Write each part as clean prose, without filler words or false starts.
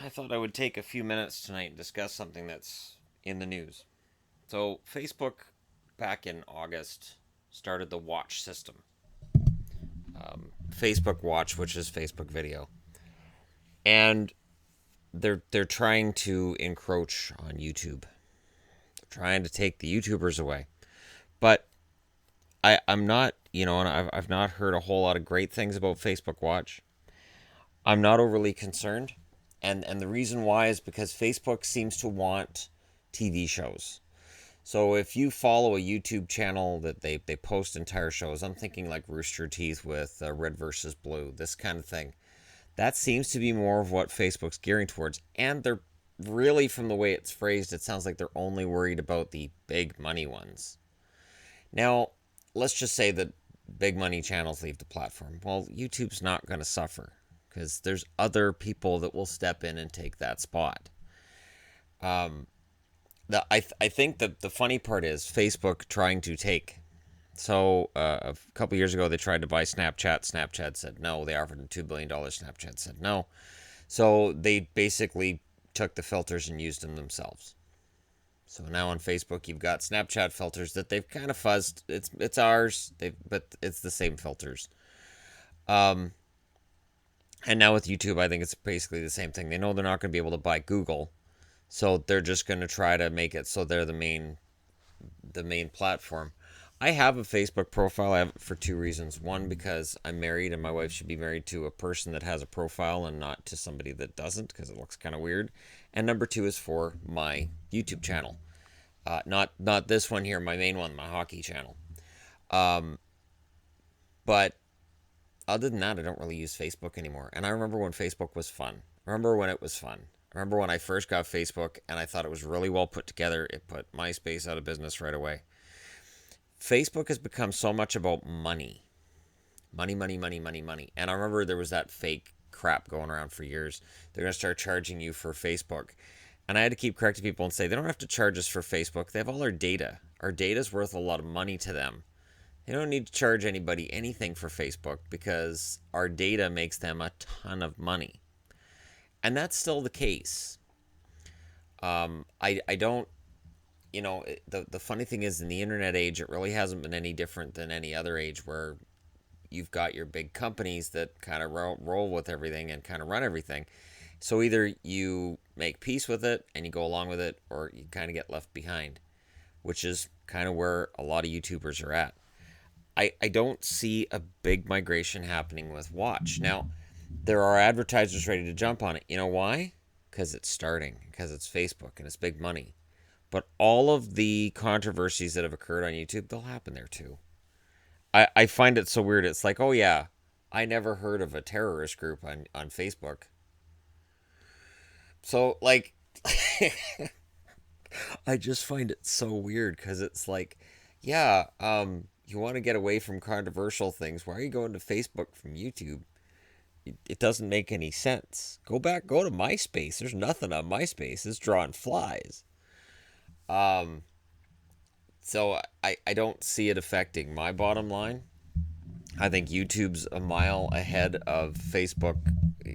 I thought I would take a few minutes tonight and discuss something that's in the news. So, Facebook, back in August, started the Watch system. Facebook Watch, which is Facebook video. And they're trying to encroach on YouTube. They're trying to take the YouTubers away. But I'm not, and I've not heard a whole lot of great things about Facebook Watch. I'm not overly concerned. And the reason why is because Facebook seems to want TV shows. So if you follow a YouTube channel that they post entire shows, I'm thinking like Rooster Teeth with Red versus Blue, this kind of thing. That seems to be more of what Facebook's gearing towards. And they're really, from the way it's phrased, it sounds like they're only worried about the big money ones. Now, let's just say that big money channels leave the platform. Well, YouTube's not going to suffer because there's other people that will step in and take that spot. I think that the funny part is Facebook trying to take. So a couple years ago, they tried to buy Snapchat. Snapchat said no. They offered them $2 billion. Snapchat said no. So they basically took the filters and used them themselves. So now on Facebook, you've got Snapchat filters that they've kind of fuzzed. It's ours, but it's the same filters. Um, and now with YouTube, I think it's basically the same thing. They know they're not going to be able to buy Google, so they're just going to try to make it so they're the main platform. I have a Facebook profile. I have it for two reasons. One, because I'm married and my wife should be married to a person that has a profile and not to somebody that doesn't, because it looks kind of weird. And number two is for my YouTube channel. Not this one here, my main one, my hockey channel. Um, but other than that, I don't really use Facebook anymore. And I remember when Facebook was fun. I remember when it was fun. I remember when I first got Facebook and I thought it was really well put together. It put MySpace out of business right away. Facebook has become so much about money. Money, money, money, money, money. And I remember there was that fake crap going around for years. They're going to start charging you for Facebook. And I had to keep correcting people and say, they don't have to charge us for Facebook. They have all our data. Our data is worth a lot of money to them. They don't need to charge anybody anything for Facebook because our data makes them a ton of money. And that's still the case. I don't, the funny thing is in the internet age, it really hasn't been any different than any other age where you've got your big companies that kind of roll with everything and kind of run everything. So either you make peace with it and you go along with it, or you kind of get left behind, which is kind of where a lot of YouTubers are at. I don't see a big migration happening with Watch. Now, there are advertisers ready to jump on it. You know why? Because it's starting, because it's Facebook and it's big money. But all of the controversies that have occurred on YouTube, they'll happen there too. I find it so weird. It's like, oh yeah, I never heard of a terrorist group on Facebook. So, like, I just find it so weird because it's like, yeah, you want to get away from controversial things. Why are you going to Facebook from YouTube? It doesn't make any sense. Go to MySpace. There's nothing on MySpace. It's drawing flies. Um, so I don't see it affecting my bottom line. I think YouTube's a mile ahead of Facebook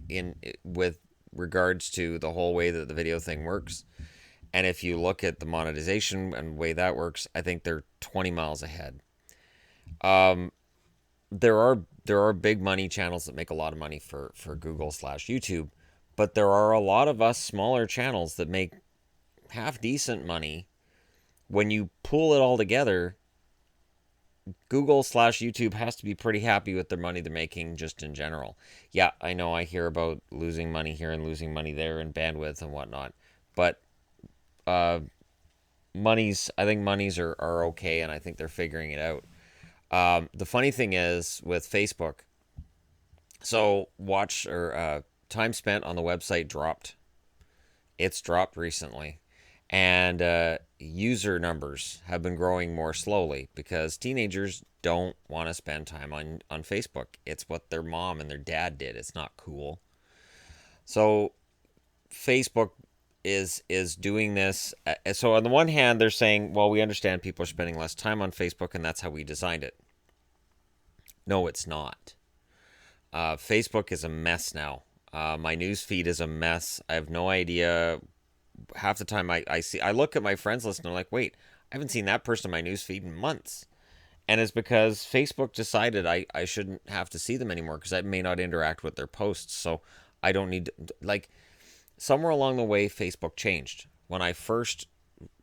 in with regards to the whole way that the video thing works. And if you look at the monetization and the way that works, I think they're 20 miles ahead. Um, there are big money channels that make a lot of money for Google/YouTube, but there are a lot of us smaller channels that make half decent money. When you pull it all together, Google/YouTube has to be pretty happy with their money they're making just in general. Yeah, I know I hear about losing money here and losing money there and bandwidth and whatnot, but uh, I think monies are okay, and I think they're figuring it out. The funny thing is with Facebook, so watch or time spent on the website dropped. It's dropped recently, and user numbers have been growing more slowly because teenagers don't want to spend time on Facebook. It's what their mom and their dad did. It's not cool. So Facebook is doing this. So on the one hand, they're saying, well, we understand people are spending less time on Facebook, and that's how we designed it. No, it's not. Facebook is a mess now. My news feed is a mess. I have no idea. Half the time I look at my friends list and I'm like, wait, I haven't seen that person in my news feed in months. And it's because Facebook decided I shouldn't have to see them anymore because I may not interact with their posts. So I don't need to, like, somewhere along the way, Facebook changed. When I first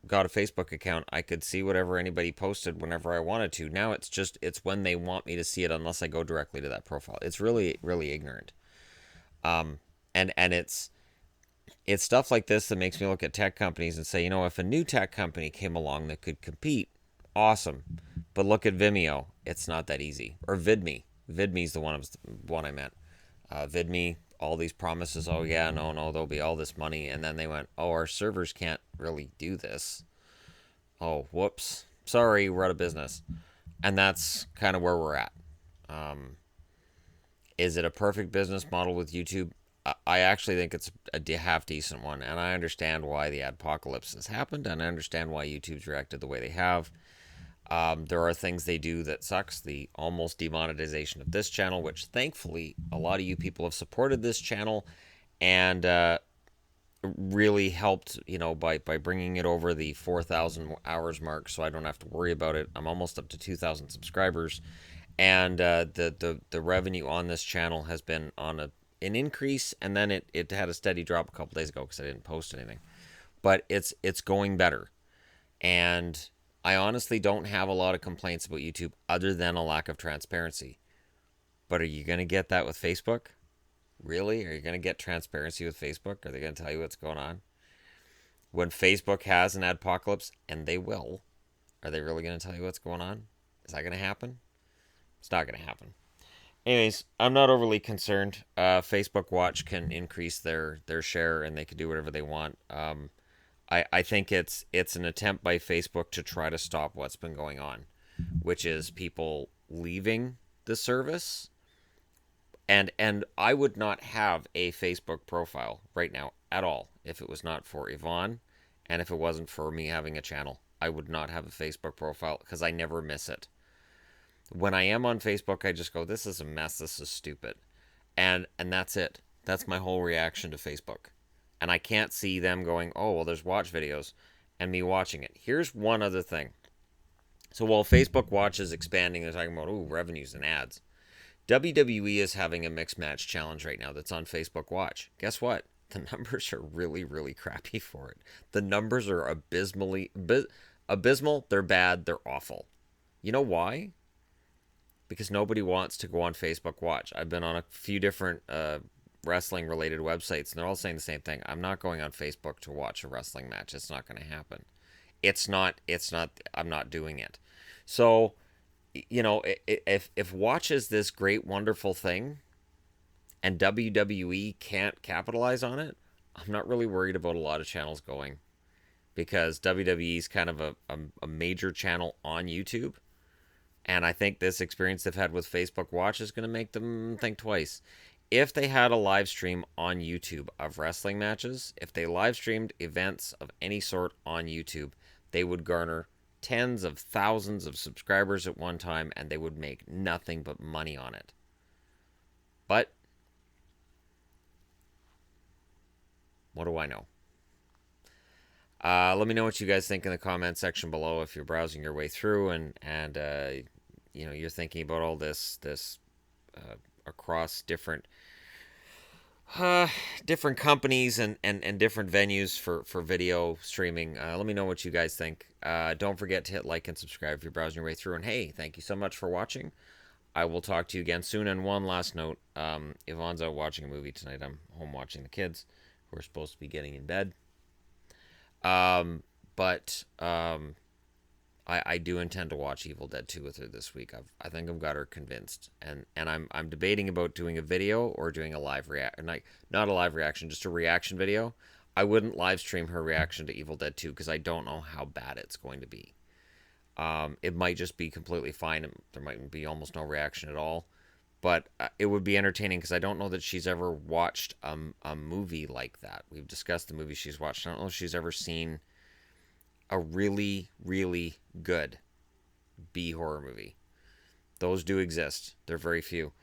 got a Facebook account, I could see whatever anybody posted whenever I wanted to. Now it's when they want me to see it unless I go directly to that profile. It's really, really ignorant. And it's stuff like this that makes me look at tech companies and say, if a new tech company came along that could compete, awesome. But look at Vimeo. It's not that easy. Or VidMe. VidMe's the one I meant. VidMe, all these promises. Oh yeah, no, there'll be all this money, and then they went, oh, our servers can't really do this. Oh, whoops. Sorry, we're out of business. And that's kind of where we're at. Is it a perfect business model with YouTube? I actually think it's a half decent one, and I understand why the adpocalypse has happened, and I understand why YouTube's reacted the way they have. There are things they do that sucks. The almost demonetization of this channel, which thankfully a lot of you people have supported this channel, and really helped, by bringing it over the 4,000 hours mark, so I don't have to worry about it. I'm almost up to 2,000 subscribers, and the revenue on this channel has been on an increase, and then it had a steady drop a couple days ago because I didn't post anything, but it's going better, and I honestly don't have a lot of complaints about YouTube other than a lack of transparency. But are you going to get that with Facebook? Really? Are you going to get transparency with Facebook? Are they going to tell you what's going on? When Facebook has an adpocalypse, and they will, are they really going to tell you what's going on? Is that going to happen? It's not going to happen. Anyways, I'm not overly concerned. Facebook Watch can increase their share, and they can do whatever they want. I think it's an attempt by Facebook to try to stop what's been going on, which is people leaving the service. And I would not have a Facebook profile right now at all if it was not for Yvonne, and if it wasn't for me having a channel. I would not have a Facebook profile because I never miss it. When I am on Facebook, I just go, this is a mess, this is stupid. And that's it. That's my whole reaction to Facebook. And I can't see them going, oh, well, there's watch videos, and me watching it. Here's one other thing. So while Facebook Watch is expanding, they're talking about, revenues and ads. WWE is having a mixed match challenge right now that's on Facebook Watch. Guess what? The numbers are really, really crappy for it. The numbers are abysmal. They're bad. They're awful. You know why? Because nobody wants to go on Facebook Watch. I've been on a few different wrestling related websites, and they're all saying the same thing. I'm not going on Facebook to watch a wrestling match. It's not going to happen. It's not, I'm not doing it. So, if Watch is this great, wonderful thing and WWE can't capitalize on it, I'm not really worried about a lot of channels going, because WWE is kind of a major channel on YouTube. And I think this experience they've had with Facebook Watch is going to make them think twice. If they had a live stream on YouTube of wrestling matches, if they live streamed events of any sort on YouTube, they would garner tens of thousands of subscribers at one time, and they would make nothing but money on it. But what do I know? Let me know what you guys think in the comment section below if you're browsing your way through and you're thinking about all this across different companies and different venues for video streaming. Let me know what you guys think. Don't forget to hit like and subscribe if you're browsing your way through. And hey, thank you so much for watching. I will talk to you again soon. And one last note, Yvonne's out watching a movie tonight. I'm home watching the kids who are supposed to be getting in bed. I do intend to watch Evil Dead 2 with her this week. I think I've got her convinced, and I'm debating about doing a video or doing a live not a live reaction, just a reaction video. I wouldn't live stream her reaction to Evil Dead 2 because I don't know how bad it's going to be. It might just be completely fine. There might be almost no reaction at all, but it would be entertaining because I don't know that she's ever watched a movie like that. We've discussed the movie she's watched. I don't know if she's ever seen a really, really good B horror movie. Those do exist. They're very few.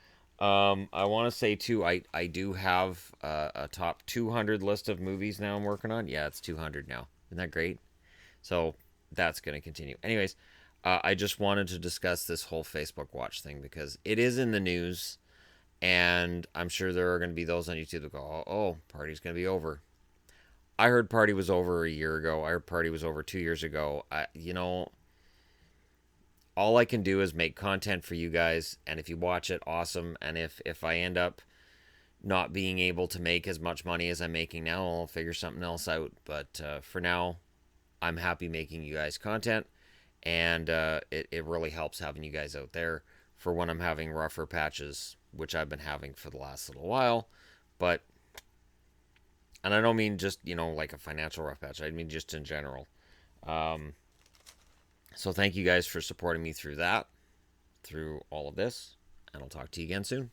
I want to say too, I do have a top 200 list of movies now I'm working on. Yeah, it's 200 now. Isn't that great? So that's going to continue. Anyways, I just wanted to discuss this whole Facebook Watch thing because it is in the news, and I'm sure there are going to be those on YouTube that go, "Oh, party's going to be over." I heard party was over a year ago. I heard party was over 2 years ago. All I can do is make content for you guys, and if you watch it, awesome. And if I end up not being able to make as much money as I'm making now, I'll figure something else out. But for now, I'm happy making you guys content, and it really helps having you guys out there for when I'm having rougher patches, which I've been having for the last little while. But and I don't mean just like a financial rough patch. I mean just in general. Um, so thank you guys for supporting me through that, through all of this, and I'll talk to you again soon.